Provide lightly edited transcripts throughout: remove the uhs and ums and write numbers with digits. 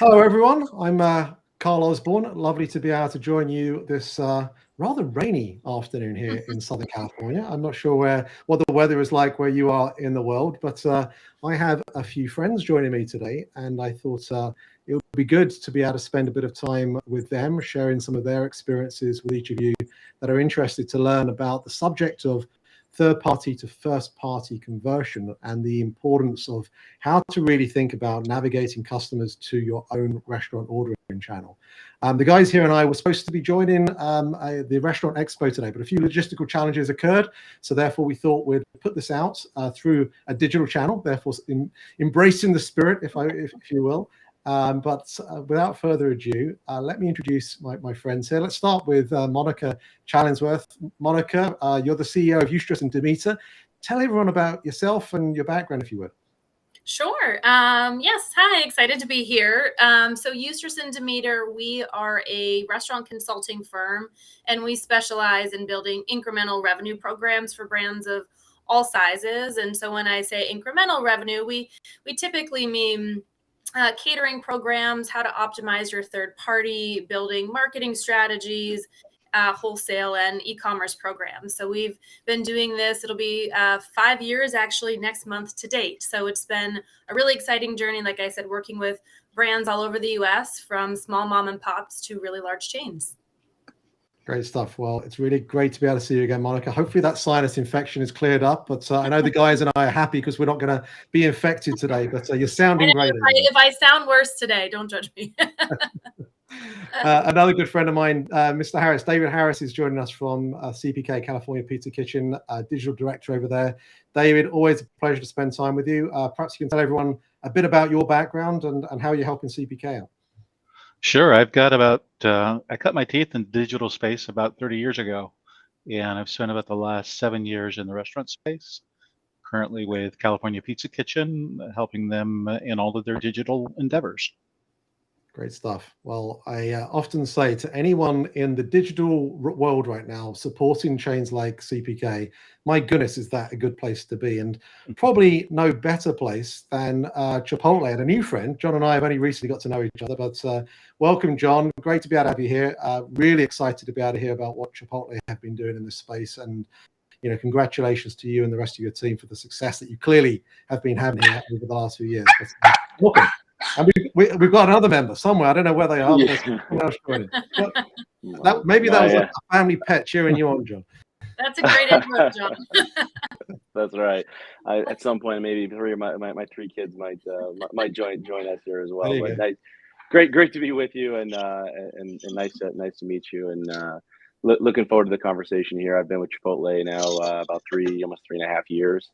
Hello, everyone. I'm Carl Osborne. Lovely to be able to join you this rather rainy afternoon here in Southern California. I'm not sure what the weather is like where you are in the world, but I have a few friends joining me today, and I thought it would be good to be able to spend a bit of time with them, sharing some of their experiences with each of you that are interested to learn about the subject of third-party to first-party conversion and the importance of how to really think about navigating customers to your own restaurant ordering channel. The guys here and I were supposed to be joining the Restaurant Expo today, but a few logistical challenges occurred. So therefore, we thought we'd put this out through a digital channel, therefore embracing the spirit, if you will. But without further ado, let me introduce my friends here. Let's start with Monica Challingsworth. Monica, you're the CEO of Eustress and Demeter. Tell everyone about yourself and your background, if you would. Sure. Yes. Hi. Excited to be here. So Eustress and Demeter, we are a restaurant consulting firm, and we specialize in building incremental revenue programs for brands of all sizes. And so when I say incremental revenue, we typically mean catering programs, how to optimize your third party, building marketing strategies, wholesale and e-commerce programs. So we've been doing this. It'll be 5 years actually next month to date. So it's been a really exciting journey. Like I said, working with brands all over the US, from small mom and pops to really large chains. Great stuff. Well, it's really great to be able to see you again, Monica. Hopefully that sinus infection is cleared up, but I know the guys and I are happy because we're not going to be infected today, but you're sounding great. If I sound worse today, don't judge me. Another good friend of mine, Mr. Harris, David Harris, is joining us from CPK, California Pizza Kitchen, digital director over there. David, always a pleasure to spend time with you. Perhaps you can tell everyone a bit about your background and how you're helping CPK out. Sure. I've got I cut my teeth in digital space about 30 years ago, and I've spent about the last 7 years in the restaurant space, currently with California Pizza Kitchen, helping them in all of their digital endeavors. Great stuff. Well, I often say to anyone in the digital world right now, supporting chains like CPK, my goodness, is that a good place to be? And probably no better place than Chipotle. And a new friend, John and I have only recently got to know each other, but welcome, John. Great to be able to have you here. Really excited to be able to hear about what Chipotle have been doing in this space. And congratulations to you and the rest of your team for the success that you clearly have been having here over the last few years. But, welcome. And we've got another member somewhere. I don't know where they are. Maybe that was a family pet cheering you on, John. That's a great input, John. That's right. At some point, maybe three of my three kids might join us here as well. But nice, great to be with you, and nice to meet you. And looking forward to the conversation here. I've been with Chipotle now about almost 3.5 years.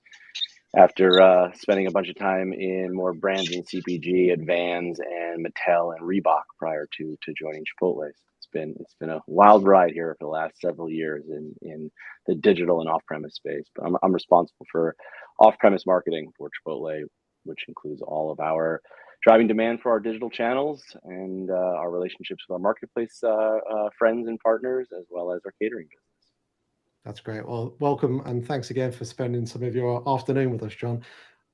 After spending a bunch of time in more brands in CPG at Vans and Mattel and Reebok prior to joining Chipotle. It's been a wild ride here for the last several years in the digital and off-premise space. But I'm responsible for off-premise marketing for Chipotle, which includes all of our driving demand for our digital channels and our relationships with our marketplace friends and partners, as well as our catering business. That's great. Well, welcome, and thanks again for spending some of your afternoon with us, John.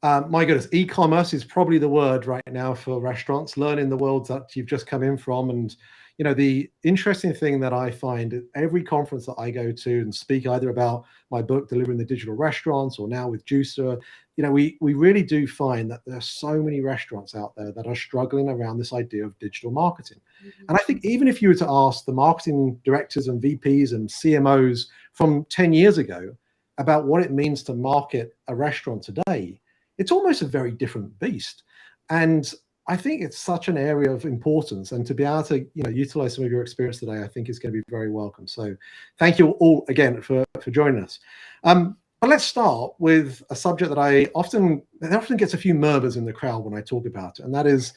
My goodness, e-commerce is probably the word right now for restaurants, learning the worlds that you've just come in from. And, the interesting thing that I find at every conference that I go to and speak either about my book, Delivering the Digital Restaurants, or now with Juicer, we really do find that there are so many restaurants out there that are struggling around this idea of digital marketing. Mm-hmm. And I think even if you were to ask the marketing directors and VPs and CMOs from 10 years ago about what it means to market a restaurant today, it's almost a very different beast. And I think it's such an area of importance, and to be able to utilize some of your experience today, I think is going to be very welcome. So thank you all again for joining us. But let's start with a subject that often gets a few murmurs in the crowd when I talk about it, and that is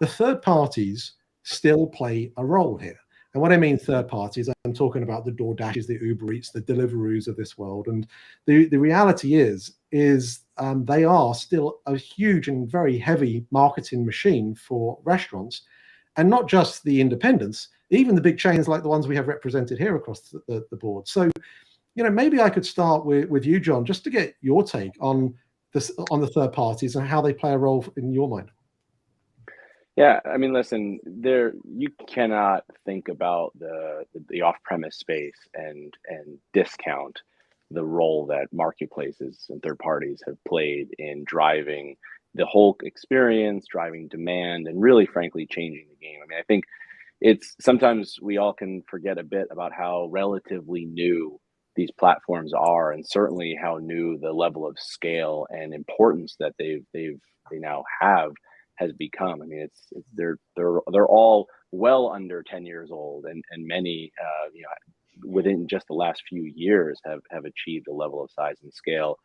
the third parties still play a role here. And when I mean third parties, I'm talking about the DoorDashes, the Uber Eats, the Deliveroos of this world. And the reality is they are still a huge and very heavy marketing machine for restaurants, and not just the independents, even the big chains like the ones we have represented here across the board. So, maybe I could start with you, John, just to get your take on the third parties and how they play a role in your mind. Yeah, I mean, listen, you cannot think about the off-premise space and discount the role that marketplaces and third parties have played in driving the whole experience, driving demand, and really, frankly, changing the game. I mean, I think it's sometimes we all can forget a bit about how relatively new these platforms are, and certainly how new the level of scale and importance that they now have has become. I mean, they're all well under 10 years old, and many within just the last few years have achieved a level of size and scale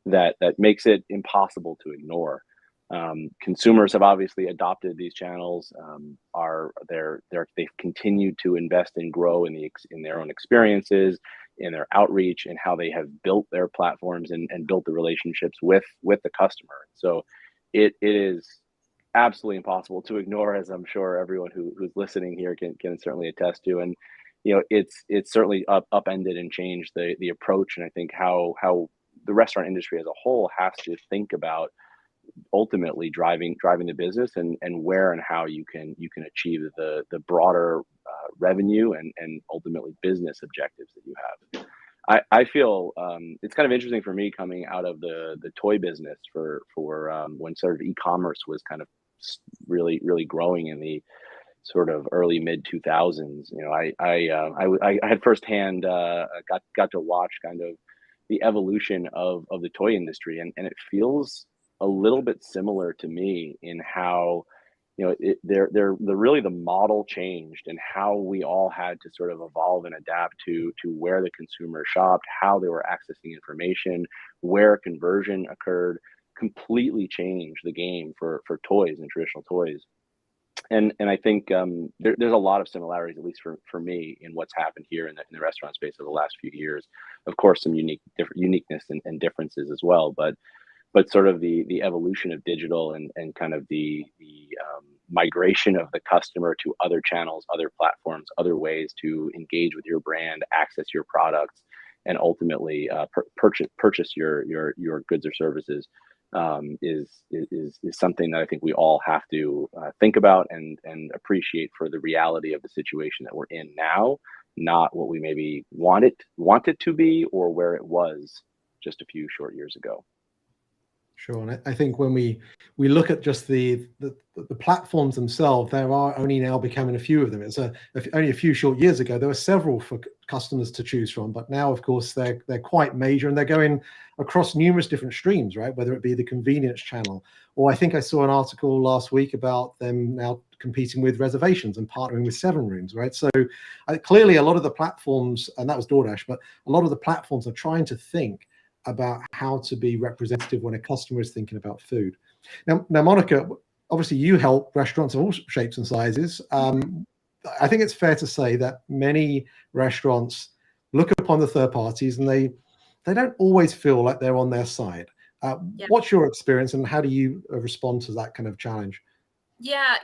that makes it impossible to ignore. Consumers have obviously adopted these channels. They've continued to invest and grow in their own experiences, in their outreach, and how they have built their platforms and built the relationships with the customer. So it is absolutely impossible to ignore, as I'm sure everyone who's listening here can certainly attest to. And it's certainly upended and changed the approach, and I think how the restaurant industry as a whole has to think about ultimately driving the business, and where and how you can achieve the broader revenue and ultimately business objectives that you have. I feel it's kind of interesting for me coming out of the toy business for when sort of e-commerce was kind of really growing in the sort of early mid 2000s. I had firsthand got to watch kind of the evolution of the toy industry, and it feels a little bit similar to me in how really the model changed, and how we all had to sort of evolve and adapt to where the consumer shopped, how they were accessing information, where conversion occurred, completely changed the game for toys and traditional toys. And I think there's a lot of similarities, at least for me, in what's happened here in the restaurant space over the last few years. Of course, some uniqueness and differences as well, but sort of the evolution of digital, and kind of the migration of the customer to other channels, other platforms, other ways to engage with your brand, access your products, and ultimately purchase your goods or services, is something that I think we all have to think about and appreciate for the reality of the situation that we're in now, not what we maybe want it to be, or where it was just a few short years ago. Sure, and I think when we look at just the platforms themselves, there are only now becoming a few of them. It's only a few short years ago there were several for customers to choose from, but now, of course, they're quite major, and they're going across numerous different streams, right? Whether it be the convenience channel, or I think I saw an article last week about them now competing with reservations and partnering with 7Rooms, right? So clearly a lot of the platforms, and that was DoorDash, but a lot of the platforms are trying to think about how to be representative when a customer is thinking about food. Now, Monica, obviously you help restaurants of all shapes and sizes. I think it's fair to say that many restaurants look upon the third parties, and they don't always feel like they're on their side. Yeah. What's your experience, and how do you respond to that kind of challenge? Yeah,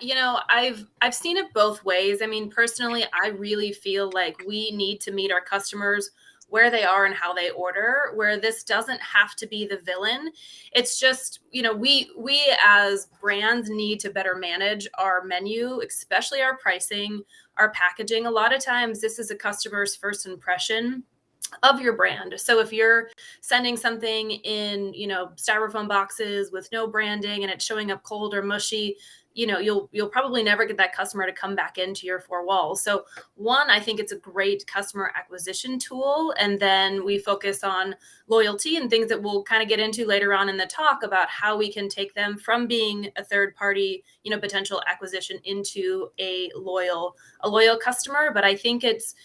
I've seen it both ways. I mean, personally, I really feel like we need to meet our customers where they are and how they order, where this doesn't have to be the villain. It's just, we as brands need to better manage our menu, especially our pricing, our packaging. A lot of times this is a customer's first impression of your brand. So if you're sending something in, styrofoam boxes with no branding, and it's showing up cold or mushy, you'll probably never get that customer to come back into your four walls. So one, I think it's a great customer acquisition tool. And then we focus on loyalty and things that we'll kind of get into later on in the talk about how we can take them from being a third party, potential acquisition into a loyal customer. But I think it's,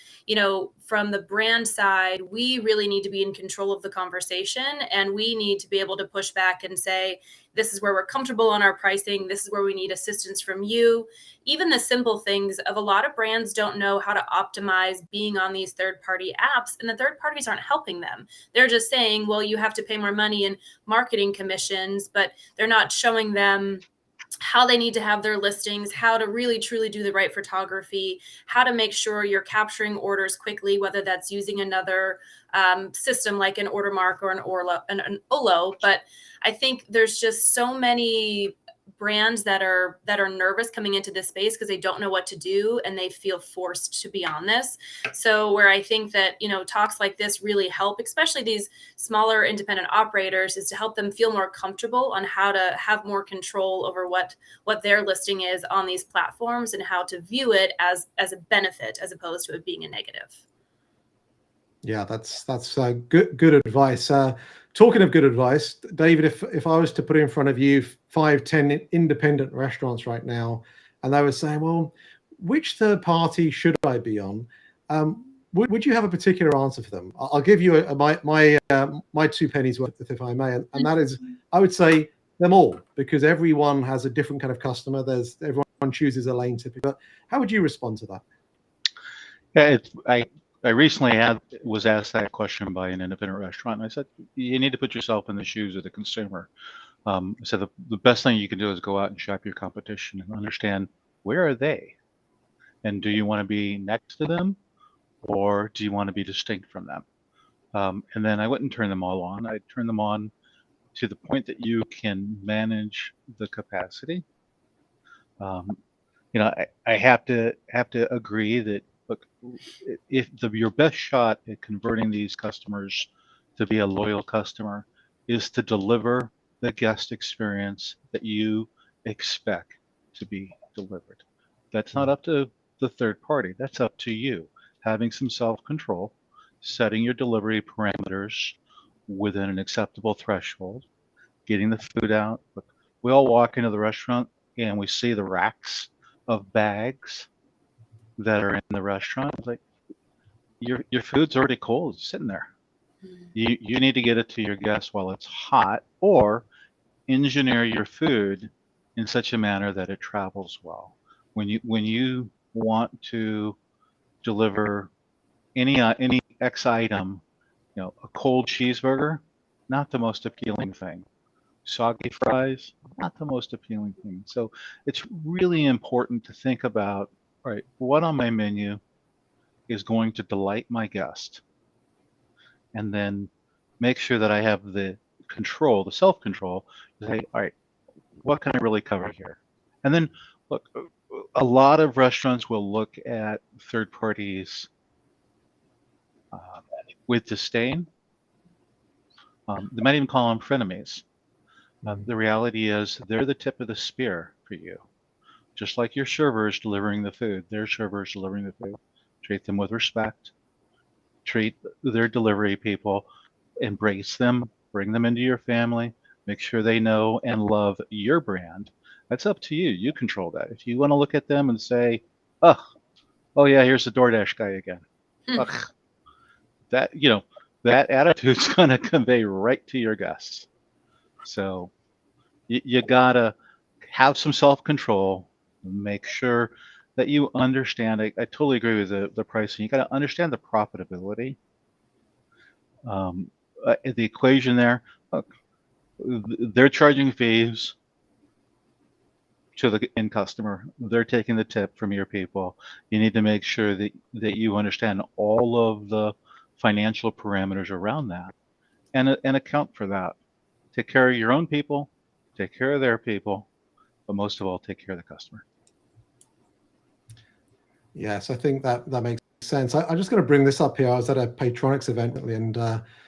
from the brand side, we really need to be in control of the conversation, and we need to be able to push back and say, this is where we're comfortable on our pricing. This is where we need assistance from you. Even the simple things of a lot of brands don't know how to optimize being on these third-party apps, and the third parties aren't helping them. They're just saying, well, you have to pay more money in marketing commissions, but they're not showing them how they need to have their listings, how to really truly do the right photography, how to make sure you're capturing orders quickly, whether that's using another system like an Ordermark or an Olo. But I think there's just so many brands that are nervous coming into this space because they don't know what to do and they feel forced to be on this. So where I think that, talks like this really help, especially these smaller independent operators, is to help them feel more comfortable on how to have more control over what their listing is on these platforms and how to view it as a benefit as opposed to it being a negative. Yeah, that's good advice. Talking of good advice, David, if I was to put in front of you 5-10 independent restaurants right now, and they were saying, well, which third party should I be on? Would you have a particular answer for them? I'll give you my 2 pennies worth, if I may, and that is, I would say them all, because everyone has a different kind of customer. Everyone chooses a lane typically. But how would you respond to that? Yeah, I recently was asked that question by an independent restaurant, and I said, you need to put yourself in the shoes of the consumer. I said the best thing you can do is go out and shop your competition and understand, where are they? And do you want to be next to them, or do you want to be distinct from them? And then I wouldn't turn them all on. I'd turn them on to the point that you can manage the capacity. I have to agree that, look, if your best shot at converting these customers to be a loyal customer is to deliver the guest experience that you expect to be delivered. That's not up to the third party. That's up to you. Having some self-control, setting your delivery parameters within an acceptable threshold, getting the food out. Look, we all walk into the restaurant and we see the racks of bags that are in the restaurant. It's like, your food's already cold, it's sitting there. You need to get it to your guests while it's hot, or engineer your food in such a manner that it travels well. When you want to deliver any X item, a cold cheeseburger, not the most appealing thing. Soggy fries, not the most appealing thing. So it's really important to think about, all right, what on my menu is going to delight my guest? And then make sure that I have the control, the self-control, to say, all right, what can I really cover here? And then, look, a lot of restaurants will look at third parties with disdain. They might even call them frenemies. The reality is they're the tip of the spear for you. Just like your servers delivering the food, their servers delivering the food. Treat them with respect. Treat their delivery people, embrace them, bring them into your family, make sure they know and love your brand. That's up to you. You control that. If you want to look at them and say, oh yeah, here's the DoorDash guy again. Ugh, that attitude's going to convey right to your guests. So you gotta have some self-control, make sure that you understand. I totally agree with the pricing. You gotta understand the profitability. The equation there, look, they're charging fees to the end customer. They're taking the tip from your people. You need to make sure that you understand all of the financial parameters around that and account for that. Take care of your own people, take care of their people, but most of all, take care of the customer. Yes, I think that makes sense. I'm just going to bring this up here. I was at a Patronics event, and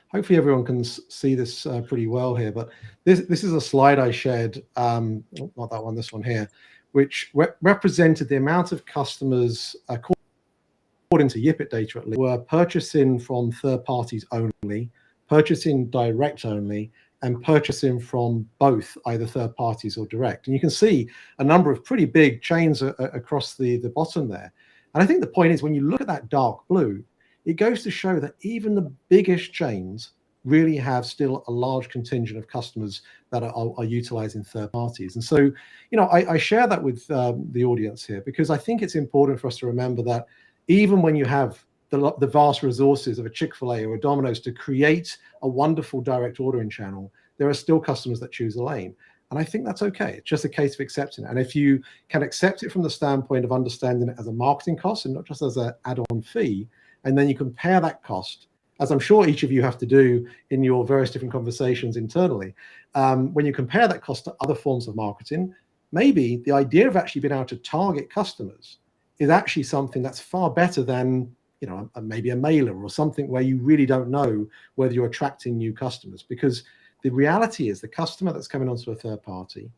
hopefully everyone can see this pretty well here. But this is a slide I shared, not that one, this one here, which represented the amount of customers, according to Yipit data at least, were purchasing from third parties only, purchasing direct only, and purchasing from both either third parties or direct. And you can see a number of pretty big chains across the bottom there. And I think the point is, when you look at that dark blue, it goes to show that even the biggest chains really have still a large contingent of customers that are utilizing third parties. And so, I share that with the audience here, because I think it's important for us to remember that even when you have the vast resources of a Chick-fil-A or a Domino's to create a wonderful direct ordering channel, there are still customers that choose a lane. And I think that's okay. It's just a case of accepting it. And if you can accept it from the standpoint of understanding it as a marketing cost and not just as an add-on fee, and then you compare that cost, as I'm sure each of you have to do in your various different conversations internally, when you compare that cost to other forms of marketing, maybe the idea of actually being able to target customers is actually something that's far better than, you know, maybe a mailer or something where you really don't know whether you're attracting new customers. Because the reality is the customer that's coming onto a third party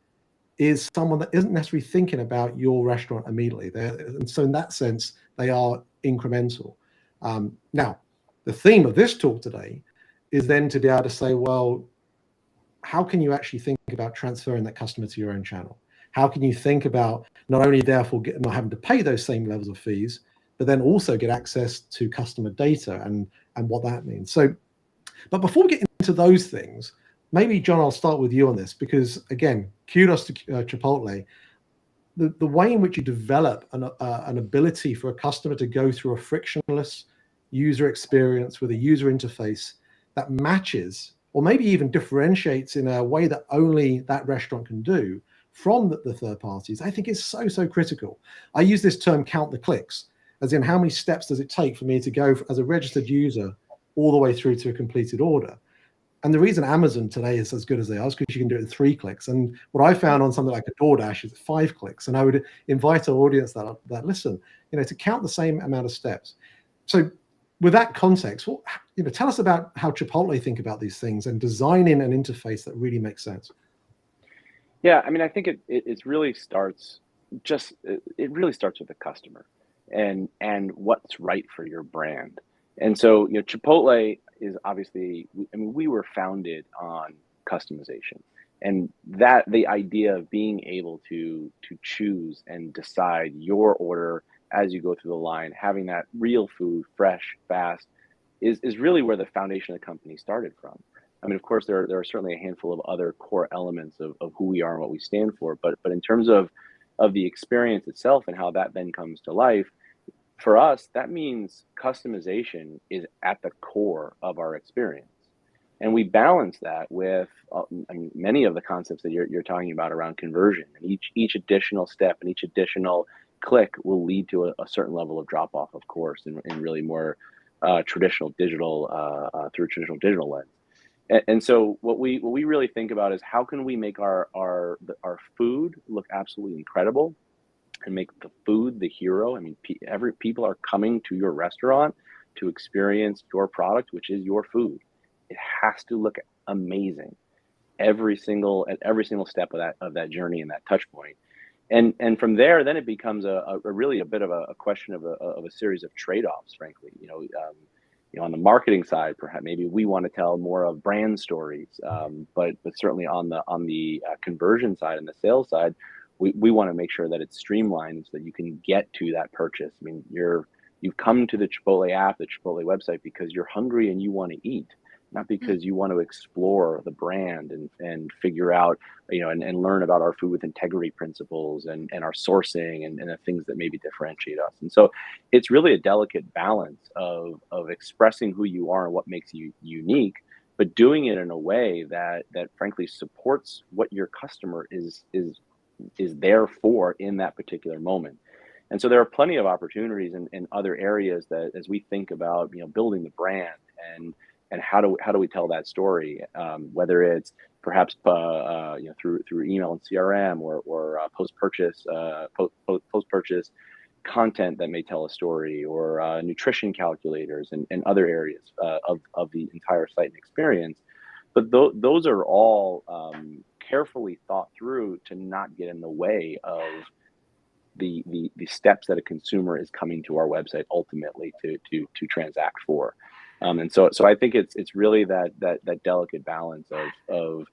is someone that isn't necessarily thinking about your restaurant immediately. And so in that sense, they are incremental. Now, the theme of this talk today is then to be able to say, well, how can you actually think about transferring that customer to your own channel? How can you think about not only therefore not having to pay those same levels of fees, but then also get access to customer data and what that means? So, but before we get into those things, maybe John, I'll start with you on this, because again, kudos to Chipotle. The way in which you develop an ability for a customer to go through a frictionless user experience with a user interface that matches or maybe even differentiates in a way that only that restaurant can do from the third parties, I think is so critical. I use this term count the clicks, as in how many steps does it take for me to go as a registered user all the way through to a completed order. And the reason Amazon today is as good as they are is because you can do it in 3 clicks. And what I found on something like a DoorDash is 5 clicks. And I would invite our audience that listen, you know, to count the same amount of steps. So with that context, well, you know, tell us about how Chipotle think about these things and designing an interface that really makes sense. Yeah, I mean, I think it really starts it really starts with the customer and what's right for your brand. And so, you know, Chipotle is obviously, I mean, we were founded on customization, and that the idea of being able to choose and decide your order as you go through the line, having that real food, fresh, fast, is really where the foundation of the company started from. I mean, of course, there are certainly a handful of other core elements of who we are and what we stand for, but in terms of the experience itself and how that then comes to life, for us, that means customization is at the core of our experience. And we balance that with I mean, many of the concepts that you're talking about around conversion. And each additional step and each additional click will lead to a certain level of drop off, of course, in really more traditional digital through a traditional digital lens. And so what we really think about is how can we make our food look absolutely incredible and make the food the hero. I mean, people are coming to your restaurant to experience your product, which is your food. It has to look amazing at every single step of that journey and that touch point. And from there, then it becomes a really a bit of a question of a series of trade-offs, frankly. You know, on the marketing side, perhaps maybe we want to tell more of brand stories, but certainly on the conversion side and the sales side, we want to make sure that it's streamlined so that you can get to that purchase. I mean, you've come to the Chipotle app, the Chipotle website because you're hungry and you want to eat, not because you want to explore the brand and figure out, you know, and learn about our food with integrity principles and our sourcing and the things that maybe differentiate us. And so it's really a delicate balance of expressing who you are and what makes you unique, but doing it in a way that frankly supports what your customer is there for in that particular moment. And so there are plenty of opportunities in other areas that as we think about, you know, building the brand and how do we tell that story, whether it's perhaps you know, through email and CRM or post purchase content that may tell a story, or nutrition calculators and other areas of the entire site and experience. But those are all carefully thought through to not get in the way of the steps that a consumer is coming to our website ultimately to transact for. And so I think it's really that delicate balance of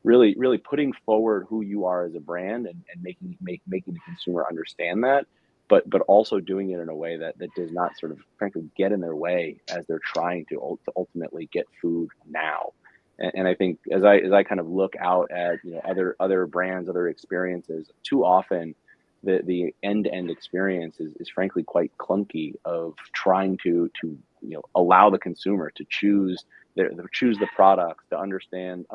really putting forward who you are as a brand and making the consumer understand that, but also doing it in a way that does not sort of frankly get in their way as they're trying to ultimately get food now. And I think as I kind of look out at, you know, other brands, other experiences, too often the end-to-end experience is frankly quite clunky of trying to you know, allow the consumer to choose the product, to understand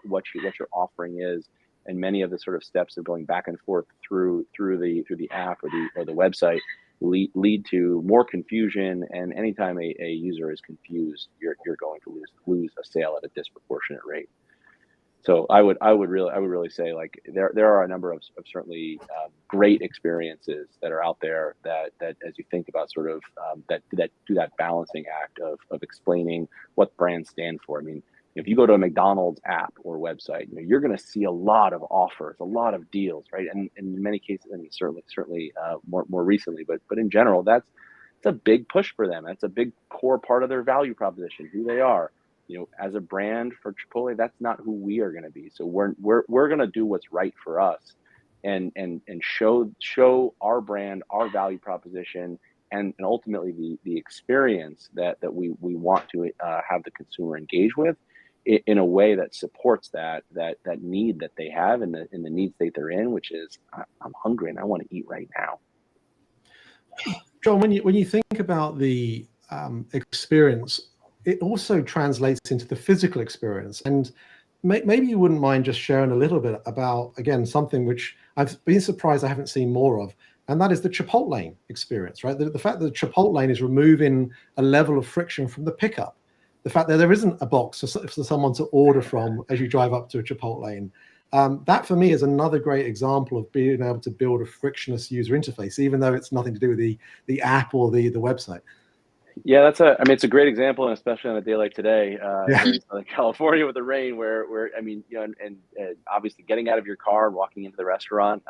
what your offering is, and many of the sort of steps of going back and forth through the app or the website lead to more confusion. And anytime a user is confused, you're going to lose a sale at a disproportionate rate. So I would really say, like, there are a number of certainly great experiences that are out there that as you think about sort of that do that balancing act of explaining what brands stand for. I mean, if you go to a McDonald's app or website, you're going to see a lot of offers, a lot of deals, right? And in many cases, I mean, certainly more recently, but in general, it's a big push for them. That's a big core part of their value proposition, who they are. As a brand for Chipotle, that's not who we are going to be. So we're going to do what's right for us, and show our brand, our value proposition, and ultimately the experience that we want to have the consumer engage with in a way that supports that need that they have in the need state they're in, which is, I'm hungry and I want to eat right now. John, when you think about the experience, it also translates into the physical experience. And maybe you wouldn't mind just sharing a little bit about, again, something which I've been surprised I haven't seen more of, and that is the Chipotle experience, right? The fact that the Chipotle is removing a level of friction from the pickup. The fact that there isn't a box for someone to order from as you drive up to a Chipotle. That for me is another great example of being able to build a frictionless user interface, even though it's nothing to do with the app or the website. Yeah, it's a great example, and especially on a day like today, here in Southern California with the rain, where I mean, and obviously getting out of your car and walking into the restaurant,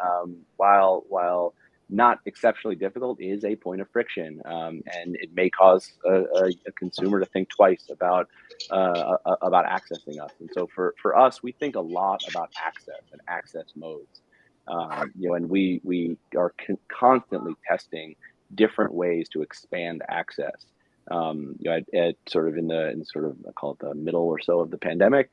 while not exceptionally difficult, is a point of friction, and it may cause a consumer to think twice about accessing us. And so for us, we think a lot about access and access modes, and we are constantly testing different ways to expand access. At sort of in sort of, I call it the middle or so of the pandemic,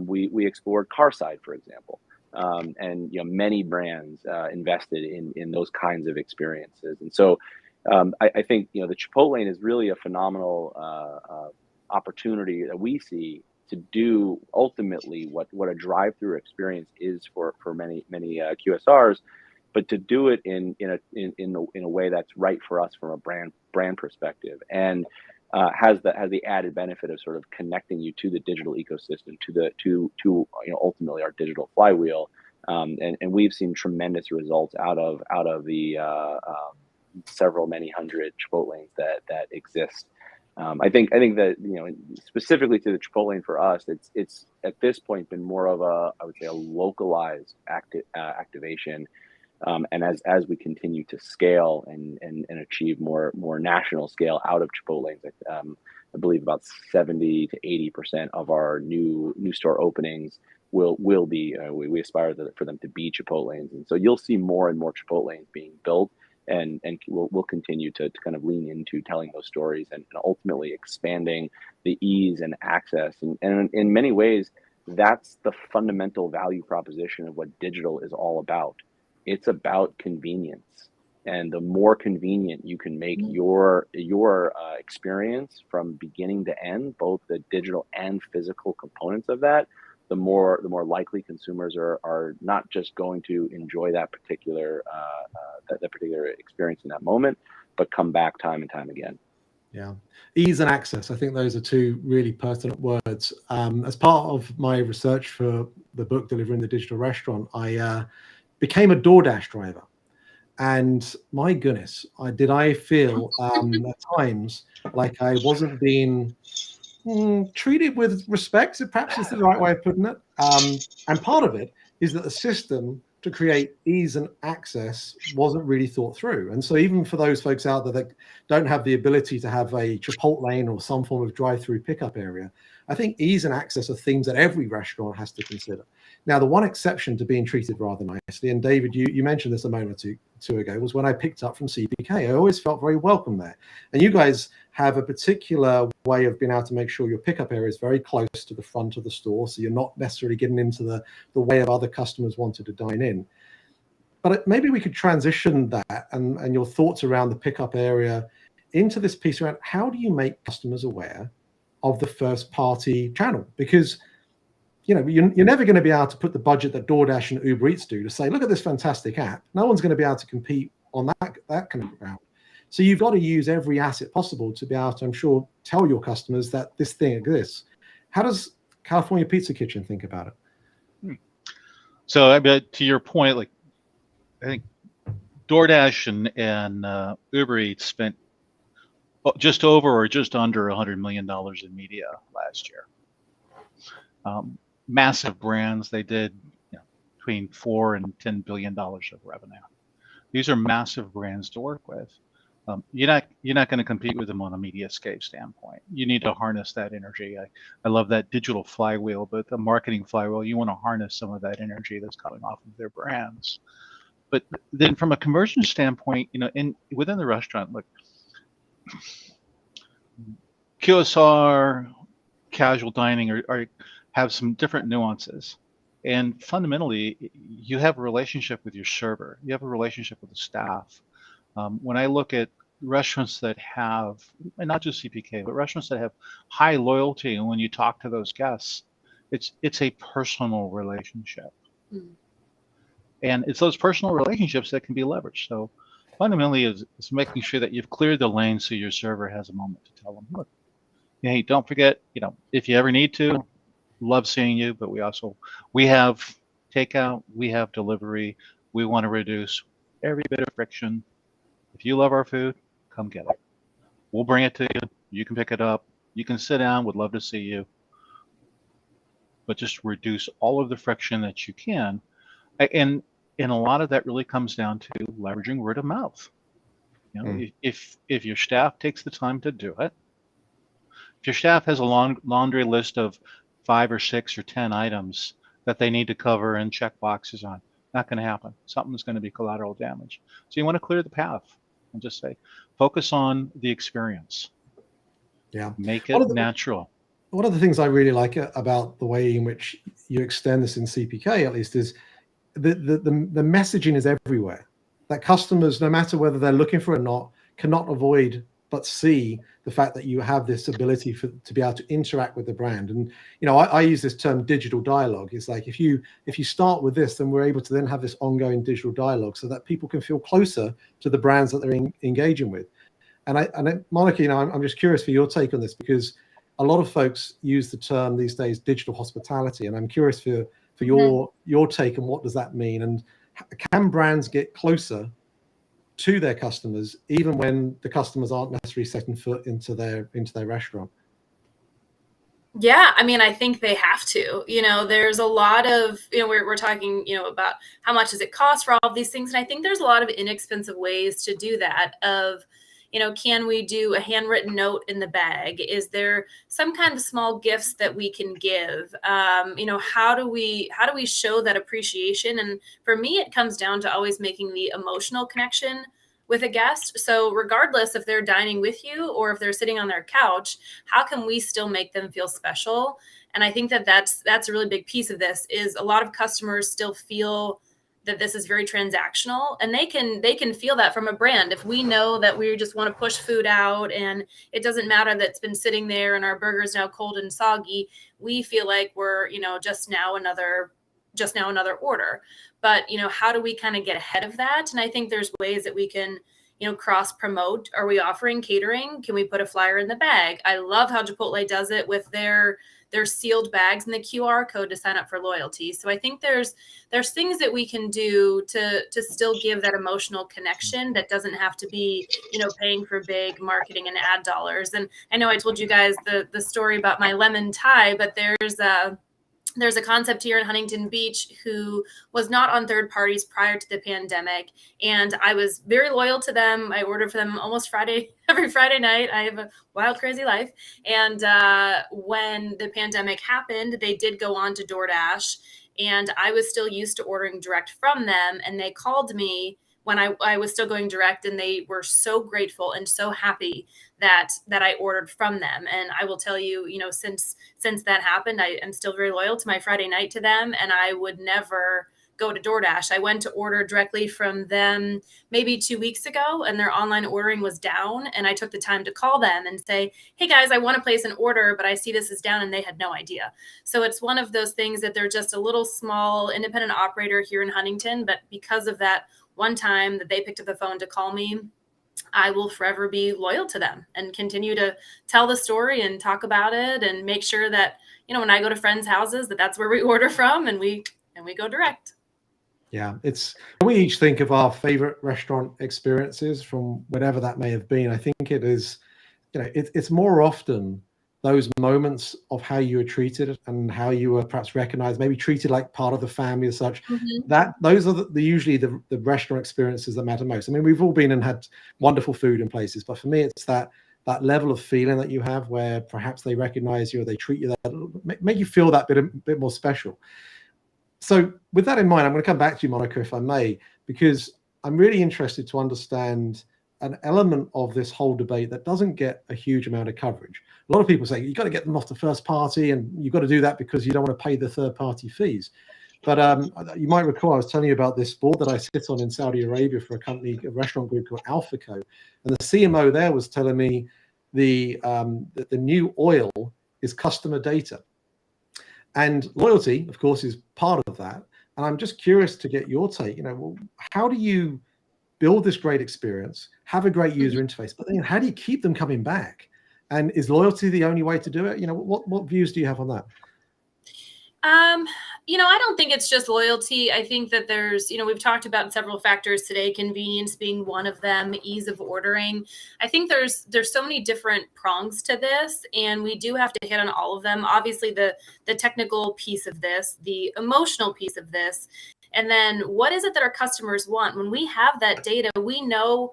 we explored Carside, for example. And many brands invested in those kinds of experiences. And so I think the Chipotle is really a phenomenal opportunity that we see to do ultimately what a drive-through experience is for many QSRs, but to do it in a way that's right for us from a brand perspective, and has the added benefit of sort of connecting you to the digital ecosystem, to ultimately our digital flywheel, and we've seen tremendous results out of the many hundred Chipotles that exist. I think that specifically to the Chipotle for us, it's at this point been more of I would say a localized activation. And as we continue to scale and achieve more national scale out of Chipotle, I believe about 70 to 80% of our new store openings will be, we aspire for them to be Chipotles. And so you'll see more and more Chipotles being built, and we'll continue to kind of lean into telling those stories and ultimately expanding the ease and access. And in many ways, that's the fundamental value proposition of what digital is all about. It's about convenience, and the more convenient you can make your experience from beginning to end, both the digital and physical components of that, the more likely consumers are not just going to enjoy that particular experience in that moment, but come back time and time again. Yeah, ease and access. I think those are two really pertinent words. As part of my research for the book Delivering the Digital Restaurant, I became a DoorDash driver, and my goodness, I feel at times like I wasn't being treated with respect, perhaps is the right way of putting it. And part of it is that the system to create ease and access wasn't really thought through. And so even for those folks out there that don't have the ability to have a Chipotle or some form of drive-through pickup area, I think ease and access are things that every restaurant has to consider. Now, the one exception to being treated rather nicely, and David, you mentioned this a moment or two ago, was when I picked up from CPK. I always felt very welcome there. And you guys have a particular way of being able to make sure your pickup area is very close to the front of the store, so you're not necessarily getting into the way of other customers wanted to dine in. But maybe we could transition that and your thoughts around the pickup area into this piece around how do you make customers aware of the first party channel? Because you're never going to be able to put the budget that DoorDash and Uber Eats do to say, look at this fantastic app. No one's going to be able to compete on that kind of ground. So you've got to use every asset possible to be able to, I'm sure, tell your customers that this thing exists. How does California Pizza Kitchen think about it? So I mean, to your point, like I think DoorDash and Uber Eats spent just over or just under $100 million in media last year. Massive brands, they did between $4 and $10 billion of revenue. These are massive brands to work with. You're not going to compete with them on a mediascape standpoint. You need to harness that energy. I love that digital flywheel, but the marketing flywheel, you want to harness some of that energy that's coming off of their brands. But then from a conversion standpoint, within the restaurant, look, QSR, casual dining have some different nuances. And fundamentally, you have a relationship with your server. You have a relationship with the staff. When I look at restaurants that have, and not just CPK, but restaurants that have high loyalty, and when you talk to those guests, it's a personal relationship. Mm. And it's those personal relationships that can be leveraged. So fundamentally, it's making sure that you've cleared the lane so your server has a moment to tell them, look, hey, don't forget, if you ever need to, love seeing you, but we have takeout, we have delivery. We want to reduce every bit of friction. If you love our food, come get it. We'll bring it to you. You can pick it up. You can sit down. Would love to see you. But just reduce all of the friction that you can. And a lot of that really comes down to leveraging word of mouth. If your staff takes the time to do it, if your staff has a long laundry list of 5 or 6 or 10 items that they need to cover and check boxes on, not going to happen. Something's going to be collateral damage. So you want to clear the path and just say, focus on the experience. Yeah. Make it natural. One of the things I really like about the way in which you extend this in CPK, at least, is the messaging is everywhere. That customers, no matter whether they're looking for it or not, cannot avoid but see the fact that you have this ability to be able to interact with the brand. And I use this term digital dialogue. It's like if you start with this, then we're able to then have this ongoing digital dialogue so that people can feel closer to the brands that they're engaging with. And Monica, I'm just curious for your take on this, because a lot of folks use the term these days digital hospitality, and I'm curious for your take on what does that mean, and can brands get closer to their customers even when the customers aren't necessarily setting foot into their restaurant? Yeah, I mean, I think they have to. There's a lot of, we're talking, about how much does it cost for all of these things. And I think there's a lot of inexpensive ways to do that of, can we do a handwritten note in the bag? Is there some kind of small gifts that we can give? How do we show that appreciation? And for me, it comes down to always making the emotional connection with a guest. So regardless if they're dining with you or if they're sitting on their couch, how can we still make them feel special? And I think that's a really big piece of this. Is a lot of customers still feel that this is very transactional, and they can feel that from a brand. If we know that we just want to push food out and it doesn't matter that it's been sitting there and our burger's now cold and soggy, we feel like we're, just now another order. But, how do we kind of get ahead of that? And I think there's ways that we can, cross promote. Are we offering catering? Can we put a flyer in the bag? I love how Chipotle does it with their sealed bags and the QR code to sign up for loyalty. So I think there's things that we can do to still give that emotional connection that doesn't have to be, paying for big marketing and ad dollars. And I know I told you guys the story about my lemon tie, but there's a concept here in Huntington Beach who was not on third parties prior to the pandemic. And I was very loyal to them. I ordered for them almost every Friday night. I have a wild, crazy life. And when the pandemic happened, they did go on to DoorDash. And I was still used to ordering direct from them. And they called me when I was still going direct, and they were so grateful and so happy that I ordered from them. And I will tell you, since that happened, I am still very loyal to my Friday night to them, and I would never go to DoorDash. I went to order directly from them maybe 2 weeks ago, and their online ordering was down. And I took the time to call them and say, hey guys, I want to place an order, but I see this is down, and they had no idea. So it's one of those things that they're just a little small independent operator here in Huntington, but because of that one time that they picked up the phone to call me, I will forever be loyal to them and continue to tell the story and talk about it and make sure that, when I go to friends' houses, that's where we order from, and we and we go direct. Yeah, we each think of our favorite restaurant experiences from whatever that may have been. I think it is, it's more often those moments of how you were treated and how you were perhaps recognized, maybe treated like part of the family as such. That those are usually the restaurant experiences that matter most. I mean, we've all been and had wonderful food in places, but for me, it's that level of feeling that you have where perhaps they recognize you or they treat you that make you feel that bit more special. So with that in mind, I'm going to come back to you, Monica, if I may, because I'm really interested to understand an element of this whole debate that doesn't get a huge amount of coverage. A lot of people say you've got to get them off the first party, and you've got to do that because you don't want to pay the third party fees. But you might recall I was telling you about this board that I sit on in Saudi Arabia for a restaurant group called Alphaco, and the CMO there was telling me that the new oil is customer data. And loyalty, of course, is part of that. And I'm just curious to get your take. How do you build this great experience, have a great user interface, but then how do you keep them coming back? And is loyalty the only way to do it? What views do you have on that? I don't think it's just loyalty. I think that there's, we've talked about several factors today, convenience being one of them, ease of ordering. I think there's so many different prongs to this, and we do have to hit on all of them. Obviously, the technical piece of this, the emotional piece of this, and then what is it that our customers want? When we have that data, we know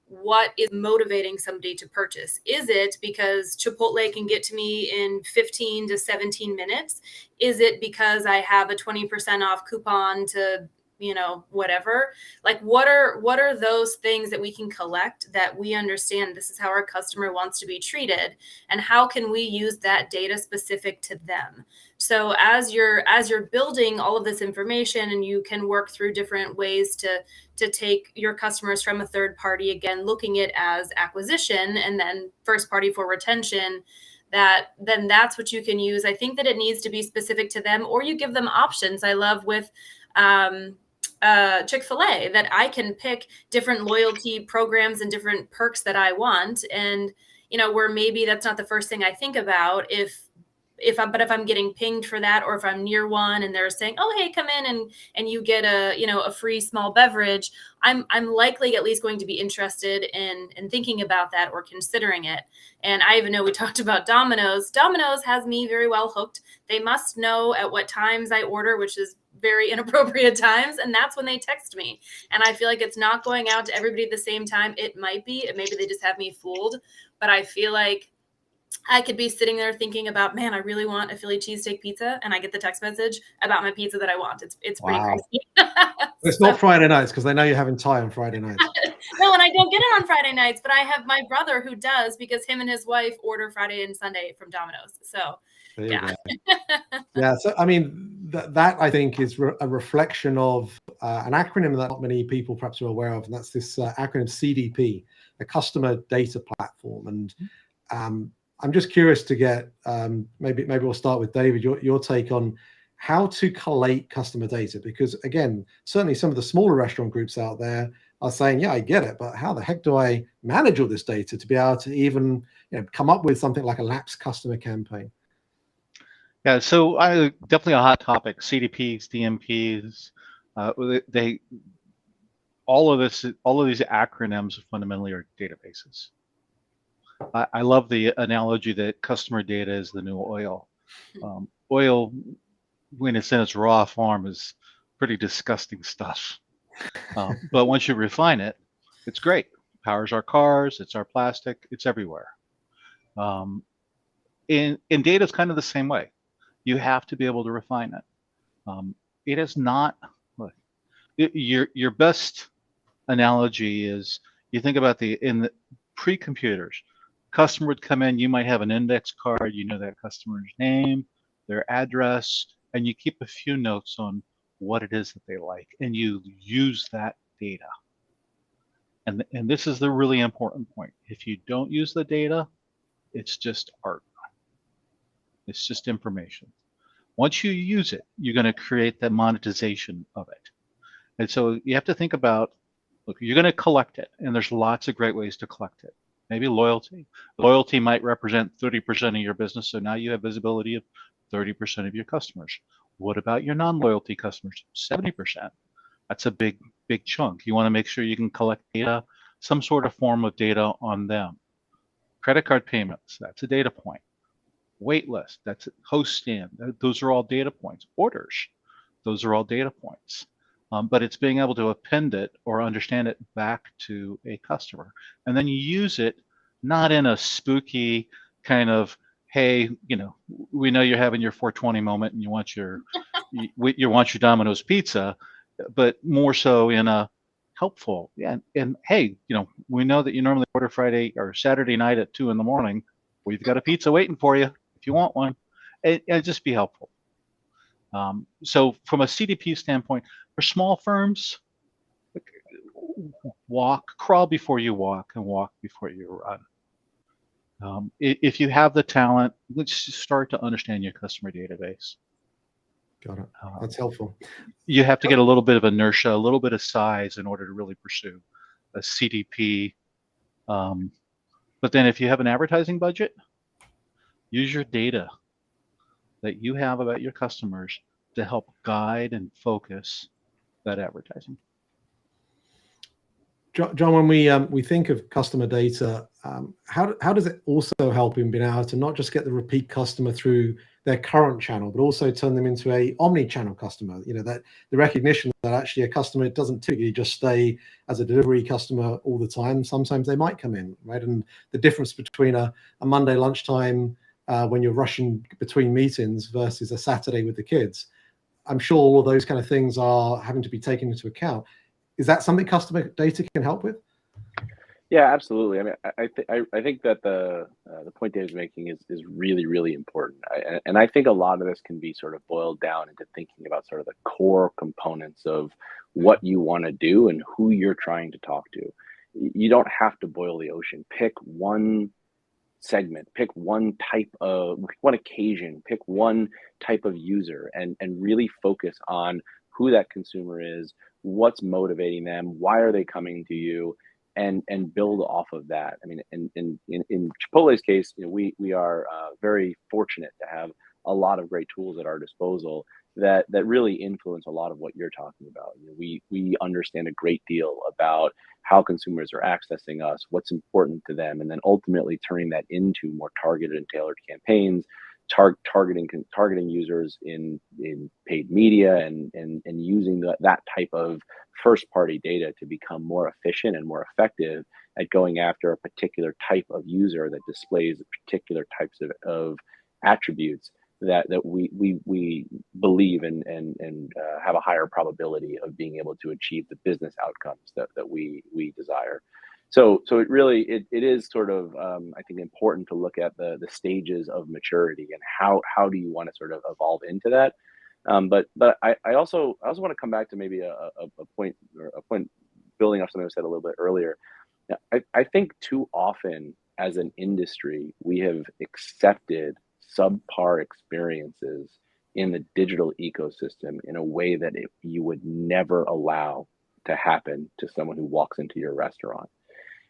what is motivating somebody to purchase. Is it because Chipotle can get to me in 15 to 17 minutes? Is it because I have a 20% off coupon to, whatever? Like, what are those things that we can collect that we understand this is how our customer wants to be treated, and how can we use that data specific to them? So as you're building all of this information, and you can work through different ways to take your customers from a third party, again, looking at as acquisition and then first party for retention, then that's what you can use. I think that it needs to be specific to them, or you give them options. I love with Chick-fil-A that I can pick different loyalty programs and different perks that I want. And, where maybe that's not the first thing I think about if I'm getting pinged for that, or if I'm near one and they're saying, oh, hey, come in and you get a free small beverage, I'm likely at least going to be interested in thinking about that or considering it. And I even know we talked about Domino's. Domino's has me very well hooked. They must know at what times I order, which is very inappropriate times, and that's when they text me. And I feel like it's not going out to everybody at the same time. It might be, maybe they just have me fooled, but I feel like I could be sitting there thinking about, man, I really want a Philly cheesesteak pizza, and I get the text message about my pizza that I want. It's pretty crazy. It's not Friday nights because they know you're having Thai on Friday nights. No, and I don't get it on Friday nights, but I have my brother who does, because him and his wife order Friday and Sunday from Domino's. So yeah. Yeah. So, I mean, that I think is a reflection of an acronym that not many people perhaps are aware of, and that's this acronym CDP, a customer data platform. And I'm just curious to get, maybe we'll start with David, your take on how to collate customer data, because again, certainly some of the smaller restaurant groups out there are saying, yeah, I get it, but how the heck do I manage all this data to be able to even come up with something like a lapsed customer campaign? Yeah, so definitely a hot topic. CDPs, DMPs, all of these acronyms fundamentally are databases. I love the analogy that customer data is the new oil. Oil, when it's in its raw form, is pretty disgusting stuff. But once you refine it, it's great. It powers our cars, it's our plastic, it's everywhere. And data is kind of the same way. You have to be able to refine it. It is not, look, your best analogy is, you think about in the pre-computers, customer would come in, you might have an index card, you know that customer's name, their address, and you keep a few notes on what it is that they like, and you use that data. And this is the really important point. If you don't use the data, it's just art. It's just information. Once you use it, you're going to create the monetization of it. And so you have to think about, look, you're going to collect it, and there's lots of great ways to collect it. Maybe loyalty. Loyalty might represent 30% of your business, so now you have visibility of 30% of your customers. What about your non-loyalty customers? 70%. That's a big chunk. You want to make sure you can collect data, some sort of form of data on them. Credit card payments, that's a data point. Wait list, that's host stand, those are all data points. Orders, those are all data points. But it's being able to append it or understand it back to a customer. And then you use it not in a spooky kind of, hey, we know you're having your 420 moment and you want your Domino's pizza, but more so in a helpful, and hey, we know that you normally order Friday or Saturday night at 2 a.m. We've got a pizza waiting for you if you want one, and just be helpful. So from a CDP standpoint, for small firms, crawl before you walk and walk before you run. If you have the talent, let's start to understand your customer database. Got it. That's helpful. You have to get a little bit of inertia, a little bit of size in order to really pursue a CDP. But then if you have an advertising budget, use your data that you have about your customers to help guide and focus that advertising. John, when we think of customer data, how does it also help in being able to not just get the repeat customer through their current channel, but also turn them into a omni-channel customer? That the recognition that actually a customer doesn't typically just stay as a delivery customer all the time. Sometimes they might come in, right? And the difference between a Monday lunchtime when you're rushing between meetings versus a Saturday with the kids, I'm sure all of those kind of things are having to be taken into account. Is that something customer data can help with? Yeah, absolutely. I mean, I think that the point Dave's making is really, really important. And I think a lot of this can be sort of boiled down into thinking about sort of the core components of what you want to do and who you're trying to talk to. You don't have to boil the ocean. Pick one segment, pick one occasion, pick one type of user, and really focus on who that consumer is, what's motivating them, why are they coming to you, and build off of that. I mean, in Chipotle's case, we are very fortunate to have a lot of great tools at our disposal that really influence a lot of what you're talking about. We understand a great deal about how consumers are accessing us, what's important to them, and then ultimately turning that into more targeted and tailored campaigns, targeting users in paid media, and using that type of first party data to become more efficient and more effective at going after a particular type of user that displays particular types of attributes that we believe and have a higher probability of being able to achieve the business outcomes that we desire. So it really it is sort of I think important to look at the stages of maturity and how do you want to sort of evolve into that. But I also want to come back to maybe a point building off something I said a little bit earlier. I think too often as an industry we have accepted subpar experiences in the digital ecosystem in a way that you would never allow to happen to someone who walks into your restaurant.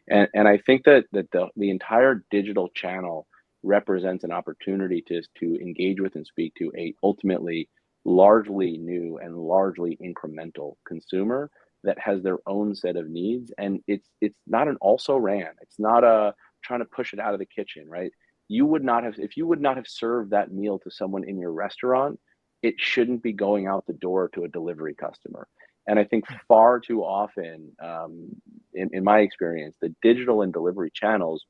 And I think that the entire digital channel represents an opportunity to engage with and speak to a ultimately largely new and largely incremental consumer that has their own set of needs. And it's not an also ran. It's not a trying to push it out of the kitchen, right? If you would not have served that meal to someone in your restaurant, it shouldn't be going out the door to a delivery customer. And I think far too often, in my experience, the digital and delivery channels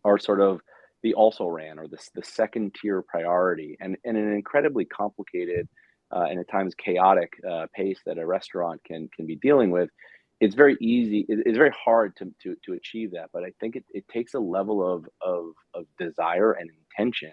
are sort of the also ran or the second tier priority, and an incredibly complicated and at times chaotic pace that a restaurant can be dealing with. It's very easy. It's very hard to achieve that, but I think it takes a level of desire and intention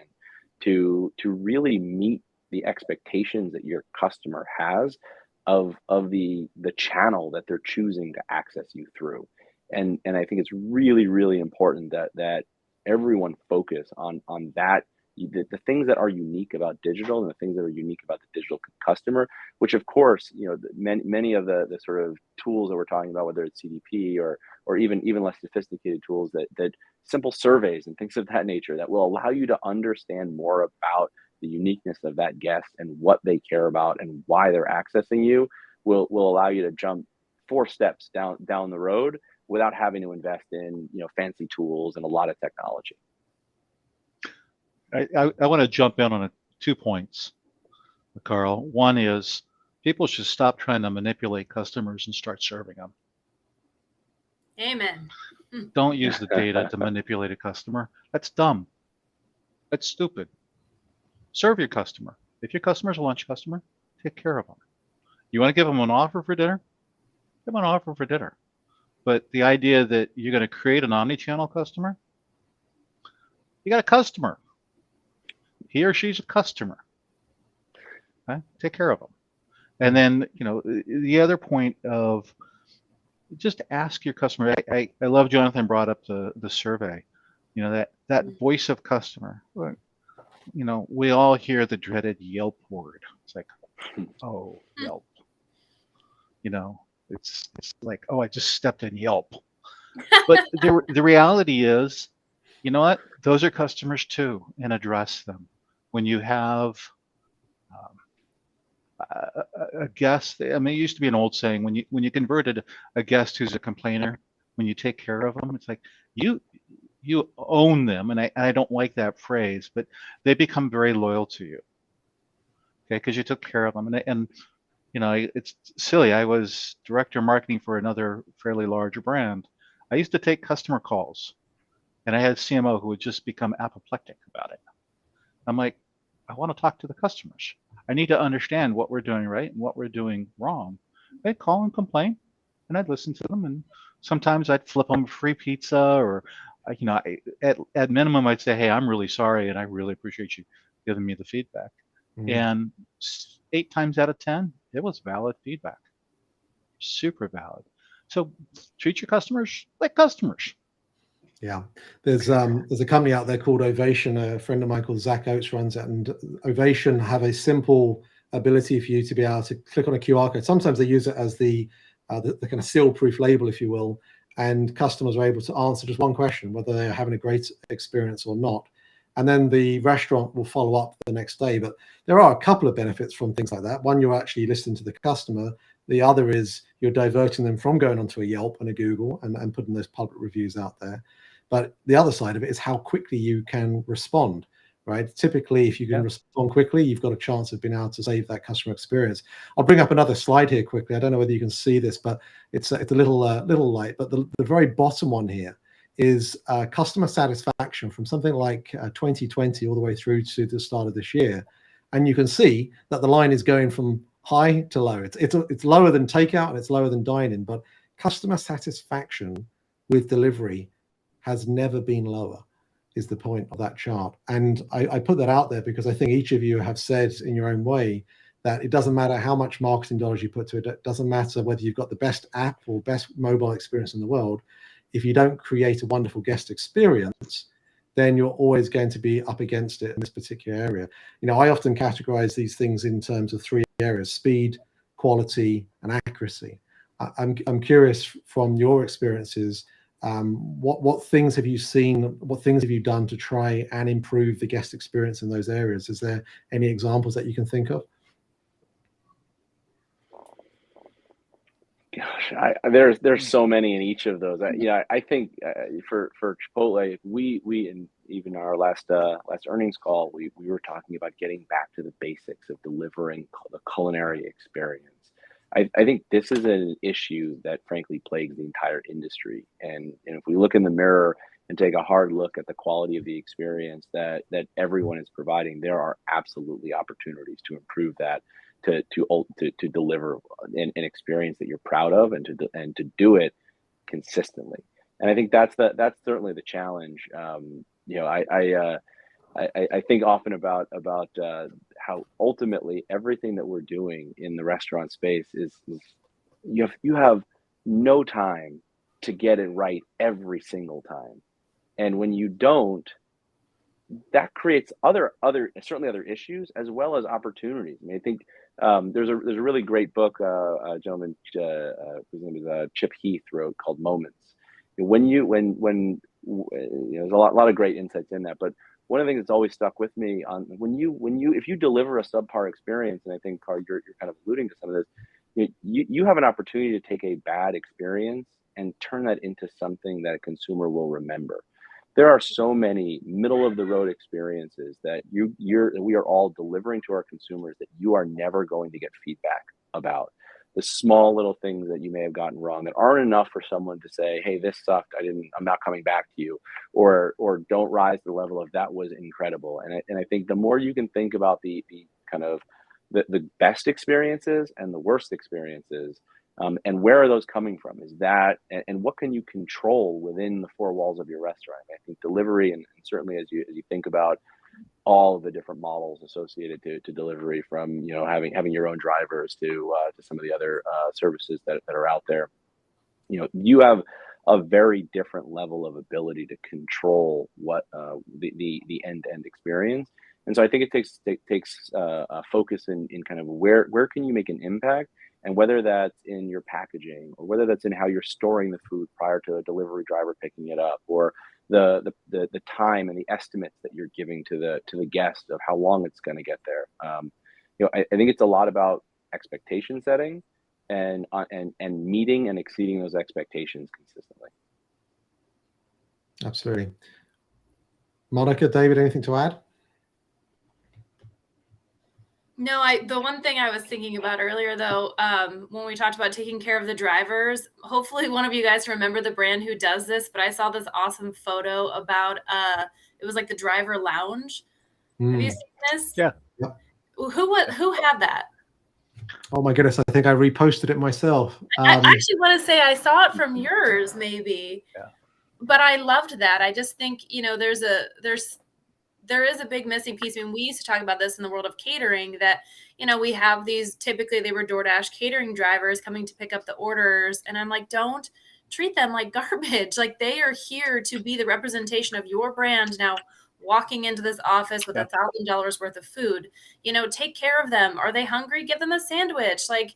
to really meet the expectations that your customer has of the channel that they're choosing to access you through. And I think it's really, really important that everyone focus on that, the things that are unique about digital and the things that are unique about the digital customer, which of course, many of the sort of tools that we're talking about, whether it's CDP or even less sophisticated tools that simple surveys and things of that nature that will allow you to understand more about the uniqueness of that guest and what they care about and why they're accessing you will allow you to jump 4 steps down the road without having to invest in, fancy tools and a lot of technology. I want to jump in on 2 points, Carl. One is people should stop trying to manipulate customers and start serving them. Amen. Don't use the data to manipulate a customer. That's dumb. That's stupid. Serve your customer. If your customer's a lunch customer, take care of them. You want to give them an offer for dinner? Give them an offer for dinner. But the idea that you're going to create an omni-channel customer, you got a customer. He or she's a customer. Okay? Take care of them. And then, the other point of just ask your customer. I love Jonathan brought up the survey. That voice of customer. We all hear the dreaded Yelp word. It's like, oh, Yelp. It's like, oh, I just stepped in Yelp. But the reality is, you know what? Those are customers too, and address them. When you have a guest, I mean, it used to be an old saying, when you converted a guest who's a complainer, when you take care of them, it's like you own them, and I don't like that phrase, but they become very loyal to you, okay, because you took care of them, and it's silly. I was director of marketing for another fairly large brand. I used to take customer calls, and I had a CMO who would just become apoplectic about it. I'm like, I want to talk to the customers. I need to understand what we're doing right and what we're doing wrong. They'd call and complain, and I'd listen to them, and sometimes I'd flip them free pizza, or at minimum I'd say, hey, I'm really sorry, and I really appreciate you giving me the feedback. And 8 times out of 10, it was valid feedback, super valid. So treat your customers like customers. Yeah, there's a company out there called Ovation. A friend of mine called Zach Oates runs it, and Ovation have a simple ability for you to be able to click on a QR code. Sometimes they use it as the kind of seal-proof label, if you will, and customers are able to answer just one question, whether they're having a great experience or not. And then the restaurant will follow up the next day. But there are a couple of benefits from things like that. One, you're actually listening to the customer. The other is you're diverting them from going onto a Yelp and a Google and putting those public reviews out there. But the other side of it is how quickly you can respond, right? Typically, if you can respond quickly, you've got a chance of being able to save that customer experience. I'll bring up another slide here quickly. I don't know whether you can see this, but it's a little light. But the very bottom one here is customer satisfaction from something like 2020 all the way through to the start of this year. And you can see that the line is going from high to low. It's lower than takeout and it's lower than dine-in, but customer satisfaction with delivery has never been lower, is the point of that chart. And I put that out there because I think each of you have said in your own way that it doesn't matter how much marketing dollars you put to it. It doesn't matter whether you've got the best app or best mobile experience in the world. If you don't create a wonderful guest experience, then you're always going to be up against it in this particular area. I often categorize these things in terms of 3 areas: speed, quality, and accuracy. I'm curious from your experiences, what things have you seen? What things have you done to try and improve the guest experience in those areas? Is there any examples that you can think of? Gosh, there's so many in each of those. I think for Chipotle, we and even our last earnings call, we were talking about getting back to the basics of delivering the culinary experience. I think this is an issue that frankly plagues the entire industry. And if we look in the mirror and take a hard look at the quality of the experience that everyone is providing, there are absolutely opportunities to improve that, to deliver an experience that you're proud of, and to do it consistently. And I think that's certainly the challenge. I think often about how ultimately everything that we're doing in the restaurant space is you have no time to get it right every single time, and when you don't, that creates certainly other issues as well as opportunities. I mean, I think there's a really great book a gentleman whose name is Chip Heath wrote called Moments. There's a lot of great insights in that, but one of the things that's always stuck with me on if you deliver a subpar experience, and I think Carl, you're kind of alluding to some of this, you have an opportunity to take a bad experience and turn that into something that a consumer will remember. There are so many middle of the road experiences that we are all delivering to our consumers that you are never going to get feedback about. The small little things that you may have gotten wrong that aren't enough for someone to say, "Hey, this sucked. I'm not coming back to you," or don't rise to the level of "that was incredible." And I think the more you can think about the kind of the best experiences and the worst experiences, and where are those coming from? Is that and what can you control within the four walls of your restaurant? I think delivery, and certainly as you think about all of the different models associated to delivery, from having your own drivers to some of the other services that are out there, you have a very different level of ability to control what the end-to-end experience. And so I think it takes a focus in kind of where can you make an impact, and whether that's in your packaging, or whether that's in how you're storing the food prior to a delivery driver picking it up, or the time and the estimates that you're giving to the guest of how long it's going to get there. I think it's a lot about expectation setting and meeting and exceeding those expectations consistently. Absolutely. Monica, David, anything to add? No, the one thing I was thinking about earlier, though, when we talked about taking care of the drivers, hopefully one of you guys remember the brand who does this, but I saw this awesome photo about, it was like the driver lounge. Have you seen this? Yeah. Yep. Who had that? Oh my goodness, I think I reposted it myself. I actually want to say I saw it from yours, maybe. Yeah. But I loved that. I just think, there is a big missing piece. I mean, we used to talk about this in the world of catering, that, we have these, typically they were DoorDash catering drivers coming to pick up the orders. And I'm like, don't treat them like garbage. Like, they are here to be the representation of your brand. Now, walking into this office with $1,000 worth of food, take care of them. Are they hungry? Give them a sandwich. Like,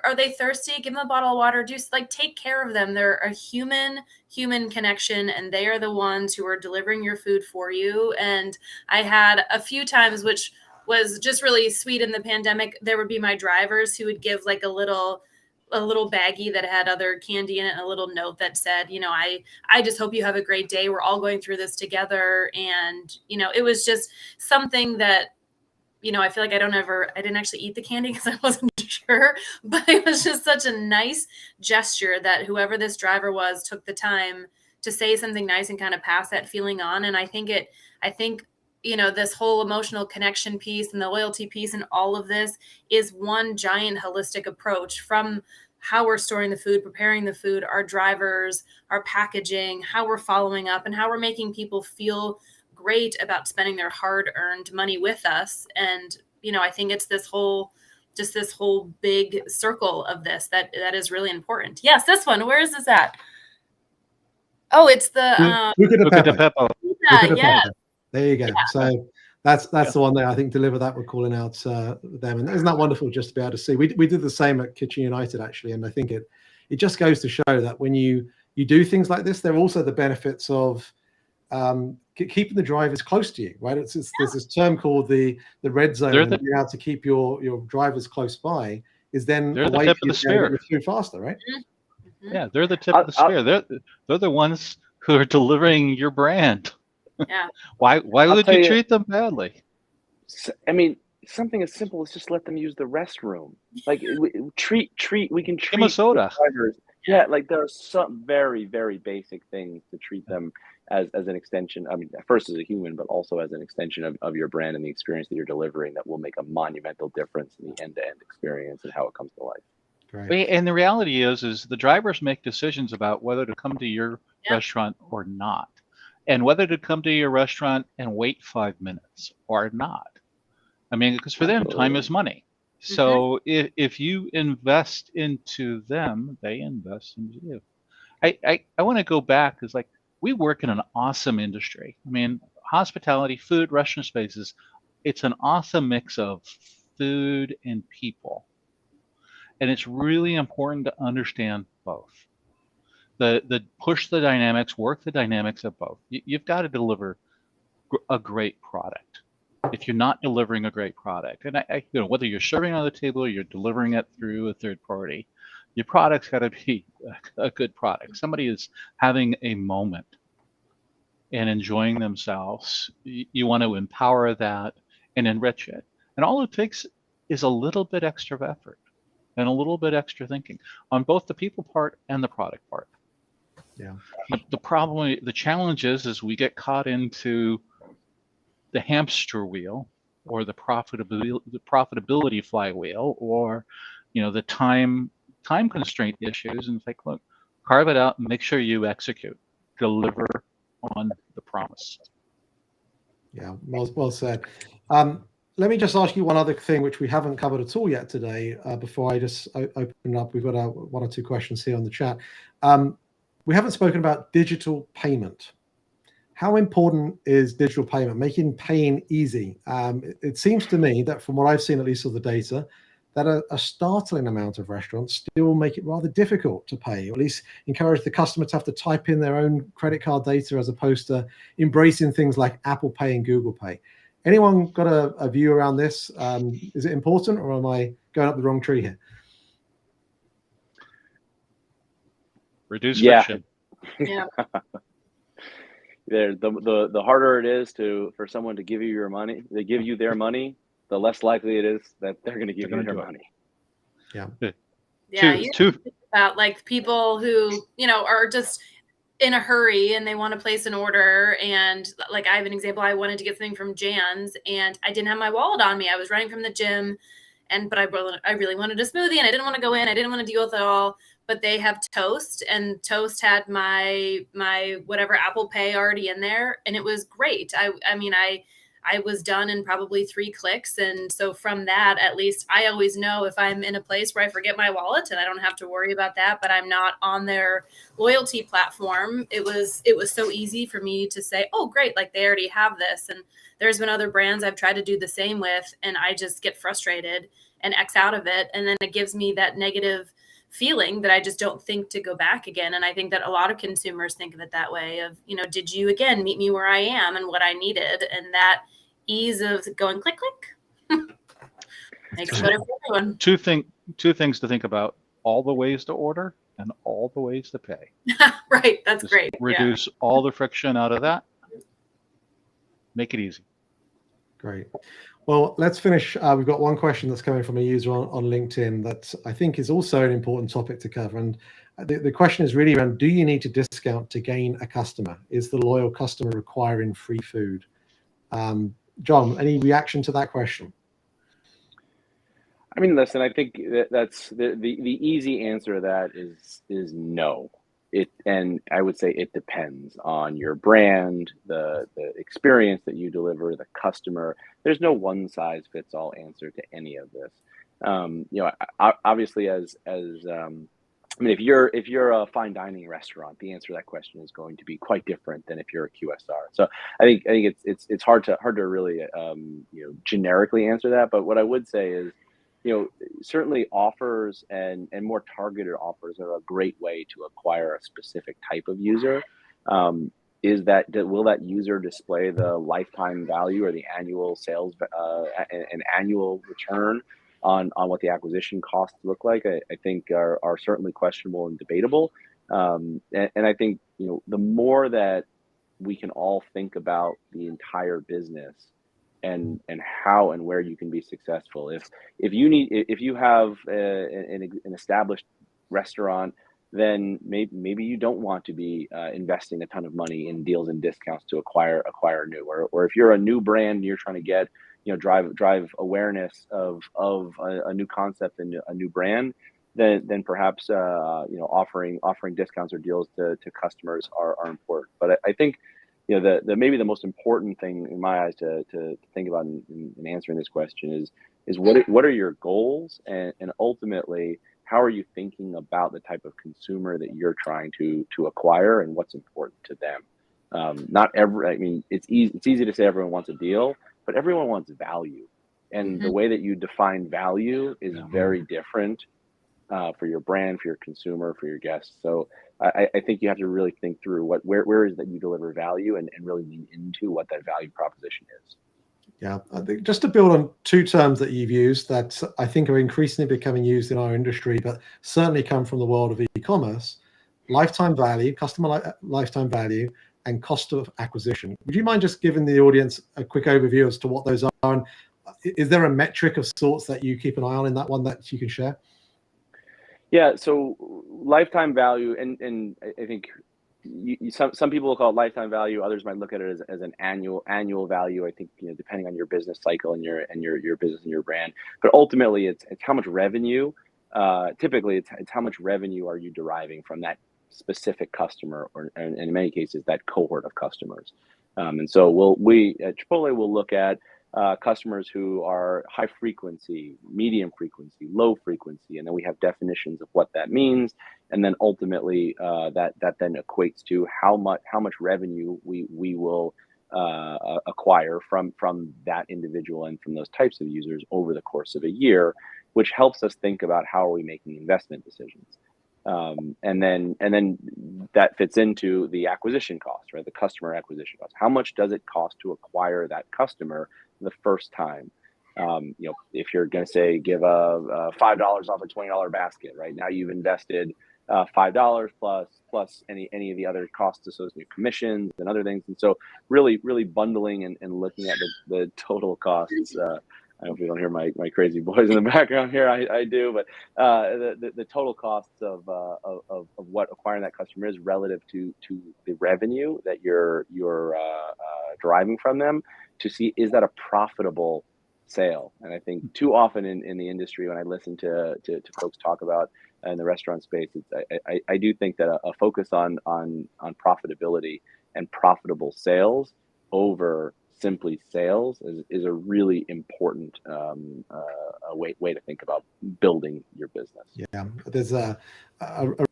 are they thirsty? Give them a bottle of water. Just take care of them. They're a human connection, and they are the ones who are delivering your food for you. And I had a few times, which was just really sweet in the pandemic, there would be my drivers who would give a little baggie that had other candy in it, and a little note that said, I just hope you have a great day. We're all going through this together. And, it was just something that, I feel like I didn't actually eat the candy because I wasn't sure, but it was just such a nice gesture that whoever this driver was took the time to say something nice and kind of pass that feeling on. And I think this whole emotional connection piece and the loyalty piece and all of this is one giant holistic approach, from how we're storing the food, preparing the food, our drivers, our packaging, how we're following up, and how we're making people feel great about spending their hard-earned money with us. And I think it's this whole big circle of this that is really important. Yes, this one. Where is this at? Oh, it's the Buca de Beppo. Yeah. There you go. Yeah. So that's the one there. I think Deliver That we're calling out them, and isn't that wonderful just to be able to see? We did the same at Kitchen United, actually, and I think it just goes to show that when you do things like this, there are also the benefits of keeping the drivers close to you, right? There's this term called the red zone, and being able to keep your drivers close by is then they're the tip of the spear. Through faster, right? Mm-hmm. Yeah, they're the tip of the spear. They're the ones who are delivering your brand. Yeah. Why would you treat them badly? I mean, something as simple as just let them use the restroom. We can treat Give them a soda. drivers. Yeah, there are some very, very basic things to treat them as an extension. I mean, first as a human, but also as an extension of your brand and the experience that you're delivering, that will make a monumental difference in the end-to-end experience and how it comes to life. Great. And the reality is the drivers make decisions about whether to come to your restaurant or not, and whether to come to your restaurant and wait 5 minutes or not. I mean, because for them, time is money. So if you invest into them, they invest into you. I want to go back, because we work in an awesome industry. I mean, hospitality, food, restaurant spaces, it's an awesome mix of food and people. And it's really important to understand both. The push the dynamics, work the dynamics of both. You've got to deliver a great product. If you're not delivering a great product, and whether you're serving on the table or you're delivering it through a third party, your product's got to be a good product. Somebody is having a moment and enjoying themselves. You want to empower that and enrich it. And all it takes is a little bit extra effort and a little bit extra thinking on both the people part and the product part. Yeah. The challenge is we get caught into the hamster wheel or the profitability flywheel, or the time constraint issues, and it's like, look, carve it out and make sure you execute, deliver on the promise. Yeah, well said. Let me just ask you one other thing which we haven't covered at all yet today, before I just open up. We've got one or two questions here on the chat. We haven't spoken about digital payment. How important is digital payment, making paying easy? It seems to me that from what I've seen, at least of the data, that a startling amount of restaurants still make it rather difficult to pay, or at least encourage the customer to have to type in their own credit card data as opposed to embracing things like Apple Pay and Google Pay. Anyone got a view around this? Is it important, or am I going up the wrong tree here? Reduce friction. Yeah. The harder it is for someone to give you your money, they give you their money, the less likely it is that they're going to give you their money. Yeah. Yeah. You think about like people who, are just in a hurry and they want to place an order. And like, I have an example. I wanted to get something from Jan's and I didn't have my wallet on me. I was running from the gym but I really wanted a smoothie and I didn't want to go in. I didn't want to deal with it all. But they have Toast, and Toast had my whatever Apple Pay already in there, and it was great. I was done in probably 3 clicks, and so from that, at least I always know if I'm in a place where I forget my wallet, and I don't have to worry about that. But I'm not on their loyalty platform. It was so easy for me to say, oh, great, like they already have this. And there's been other brands I've tried to do the same with, and I just get frustrated and X out of it, and then it gives me that negative feeling that I just don't think to go back again. And I think that a lot of consumers think of it that way of, did you again meet me where I am and what I needed? And that ease of going click, click makes it better for everyone. Two things to think about: all the ways to order and all the ways to pay. Right. That's great. Reduce all the friction out of that. Make it easy. Great. Well, let's finish. We've got one question that's coming from a user on LinkedIn that I think is also an important topic to cover. And the question is really around, do you need to discount to gain a customer? Is the loyal customer requiring free food? John, any reaction to that question? I mean, listen, I think that's the easy answer to that is no. And I would say it depends on your brand, the experience that you deliver, the customer. There's no one size fits all answer to any of this. Obviously, if you're a fine dining restaurant, the answer to that question is going to be quite different than if you're a QSR. So I think it's hard to really generically answer that. But what I would say is, certainly offers and more targeted offers are a great way to acquire a specific type of user. Will that user display the lifetime value or the annual sales and annual return on what the acquisition costs look like? I think are certainly questionable and debatable. And I think the more that we can all think about the entire business and how and where you can be successful. If you have an established restaurant, then maybe you don't want to be investing a ton of money in deals and discounts to acquire new, or if you're a new brand and you're trying to get drive awareness of a new concept and a new brand, then perhaps offering discounts or deals to customers are important. But I think maybe the most important thing in my eyes to think about in answering this question is what are your goals, and ultimately how are you thinking about the type of consumer that you're trying to acquire and what's important to them. It's easy to say everyone wants a deal, but everyone wants value, and the way that you define value is very different for your brand, for your consumer, for your guests. So I think you have to really think through where is that you deliver value and really lean into what that value proposition is. Yeah, I think just to build on two terms that you've used that I think are increasingly becoming used in our industry, but certainly come from the world of e-commerce: lifetime value, customer lifetime value, and cost of acquisition. Would you mind just giving the audience a quick overview as to what those are? And is there a metric of sorts that you keep an eye on in that one that you can share? Yeah, so lifetime value, and I think some people will call it lifetime value. Others might look at it as an annual value. I think, depending on your business cycle and your business and your brand. But ultimately, it's how much revenue. Typically, it's how much revenue are you deriving from that specific customer, or and in many cases that cohort of customers. And so we at Chipotle will look at customers who are high frequency, medium frequency, low frequency, and then we have definitions of what that means, and then ultimately that then equates to how much revenue we will acquire from that individual and from those types of users over the course of a year, which helps us think about how are we making investment decisions. And then that fits into the acquisition cost, right? The customer acquisition cost. How much does it cost to acquire that customer the first time? If you're going to say give a $5 off a $20 basket, right? Now you've invested $5 plus any of the other costs associated with commissions and other things. And so really bundling and looking at the total costs. I hope you don't hear my crazy boys in the background here. I do, but the total costs of what acquiring that customer is relative to the revenue that you're deriving from them, to see is that a profitable sale. And I think too often in the industry, when I listen to folks talk about in the restaurant space, I do think that a focus on profitability and profitable sales over simply sales is a really important way to think about building your business. Yeah, there's a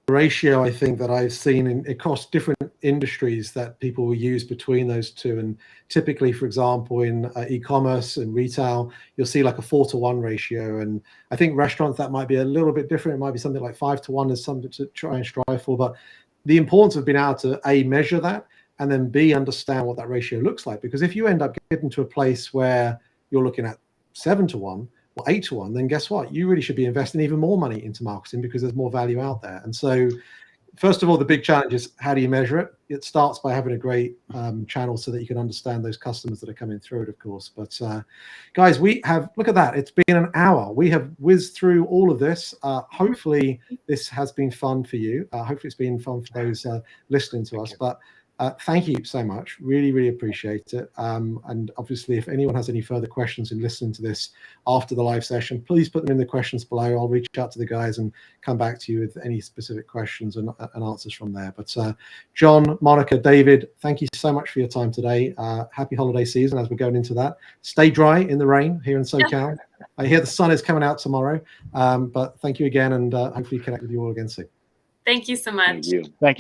ratio I think that I've seen across different industries that people will use between those two. And typically, for example, in e-commerce and retail, you'll see like a 4-to-1 ratio. And I think restaurants, that might be a little bit different. It might be something like 5-to-1 is something to try and strive for. But the importance of being able to A, measure that, and then B, understand what that ratio looks like. Because if you end up getting to a place where you're looking at 7-to-1 or 8-to-1, then guess what? You really should be investing even more money into marketing because there's more value out there. And so, first of all, the big challenge is how do you measure it? It starts by having a great channel so that you can understand those customers that are coming through it, of course. But guys, we have, look at that. It's been an hour. We have whizzed through all of this. Hopefully this has been fun for you. Hopefully it's been fun for those listening to us. But thank you so much. Really appreciate it. And obviously, if anyone has any further questions in listening to this after the live session, please put them in the questions below. I'll reach out to the guys and come back to you with any specific questions and answers from there. But John, Monica, David, thank you so much for your time today. Happy holiday season as we're going into that. Stay dry in the rain here in SoCal. I hear the sun is coming out tomorrow. But thank you again, and hopefully connect with you all again soon. Thank you so much. Thank you. Thank you.